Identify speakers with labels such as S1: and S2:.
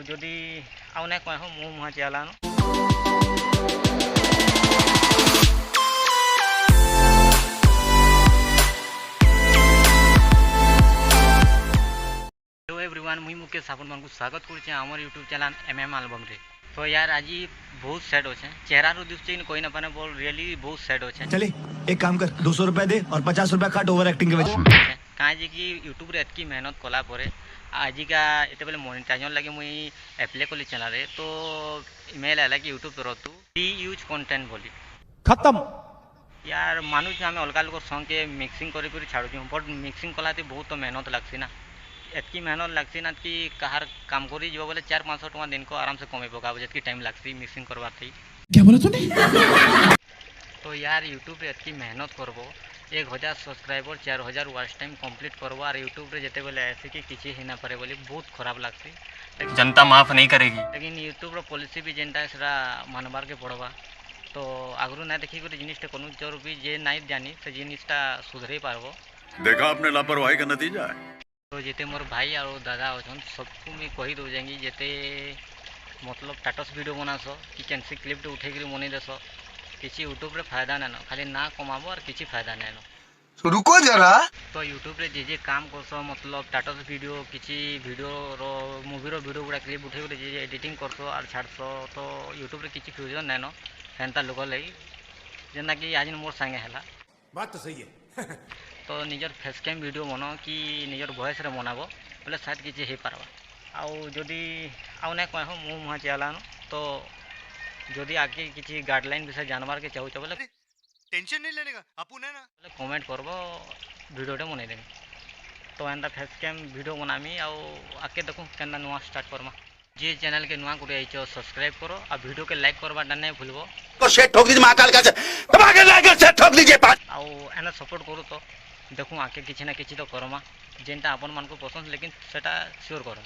S1: जदि आउ ना कह मु मुहा चलानो हेलो एवरीवन मुई मुकेश आपन मानकु स्वागत करुचे हमर यूट्यूब चैनल एमएम एल्बम रे। तो यार आज बहुत सैड होचे चेहरा रो दिस चिन कोई ना पाने बोल रियली बहुत सैड होचे।
S2: चले एक काम कर 200 रुपए दे और 50 रुपए काट ओवर एक्टिंग के वजह
S1: काहे जे कि यूट्यूब रे एतकी मेहनत कला परे आज का एते बेले मोनेटाइजेशन लगे मुई एप्लाई कली चैनल रे तो ईमेल आला कि यूट्यूब तरतु डी यूज कंटेंट बोली
S2: खत्म।
S1: यार मानु जे हमें अलगा लोग संग के मिक्सिंग करी करी छाडू छु बट मिक्सिंग कलाते बहुत मेहनत लागसी ना एतकी मेहनत लागसी ना कि कहार काम करी जो बोले 400-500 टका दिन को आराम से कमे पकाबो जतकी टाइम लागसी मिक्सिंग करबा थी।
S2: क्या बोला तूने?
S1: तो यार यूट्यूब रे एतकी मेहनत करबो 1000 सब्सक्राइबर 4000 वॉच टाइम कंप्लीट करबो और यूट्यूब रे जेते बेले ऐसे कि किछि हिना पारे बोली बहुत खराब लागसी।
S3: जनता माफ नहीं करेगी।
S1: लेकिन यूट्यूब रो पॉलिसी भी जेंटा सेरा मानबार के पड़बा तो आगरू ना देखी कर जिनिसटा कोनु जरूर भी जे नाइ जानी से जिनिसटा सुधरे पारबो।
S4: देखा आपने लापरवाही का नतीजा है।
S1: तो जेते मोर भाई और दादा अछन सबको मैं कहि दो जांगी जेते मतलब स्टेटस वीडियो बनासो कि कैंसी क्लिप तो उठे कर मनी देसो किसी यूट्यूब रे फायदा ना खाली ना कमाबो और किसी फायदा ना
S2: तो रुको जरा।
S1: तो यूट्यूब रे जे काम करसो मतलब स्टेटस वीडियो किसी वीडियो रो मूवी रो वीडियो गुडा क्लिप उठे कर जे एडिटिंग करसो और छाड़सो तो यूट्यूब रे किसी फ्यूजन नानो हेंता लोग लई जेना कि आज मोर संगे हला
S2: बात तो सही है।
S1: तो निजर फेस कैम वीडियो बनो कि निजर वॉइस रे बनाबो बोले शायद किछि हे पारबा आउ जदि आउ ना कह मु मुहा चलानो तो जदि आगे किछि गाइडलाइन विषय जानबार के चाहू बोले
S5: टेंशन नहीं लेने का अपन है ना
S1: बोले कमेंट करबो वीडियोटे बनै देनी तो एंदा फेस कैम वीडियो बनामी आउ आके देखो केना नुआ स्टार्ट करमा जे चैनल के नुआ गुडे आइछो सब्सक्राइब करो और वीडियो के लाइक करबा नहीं भूलबो
S4: तो सेट ठोक दीजिए महाकाल का दबाके लाकर सेट ठोक दीजिए
S1: आउ एना सपोर्ट करू तो देखूँ आके किछि ना किछि तो करमा जेनटा अपन मान को पसंद लेकिन सेटा श्योर करो।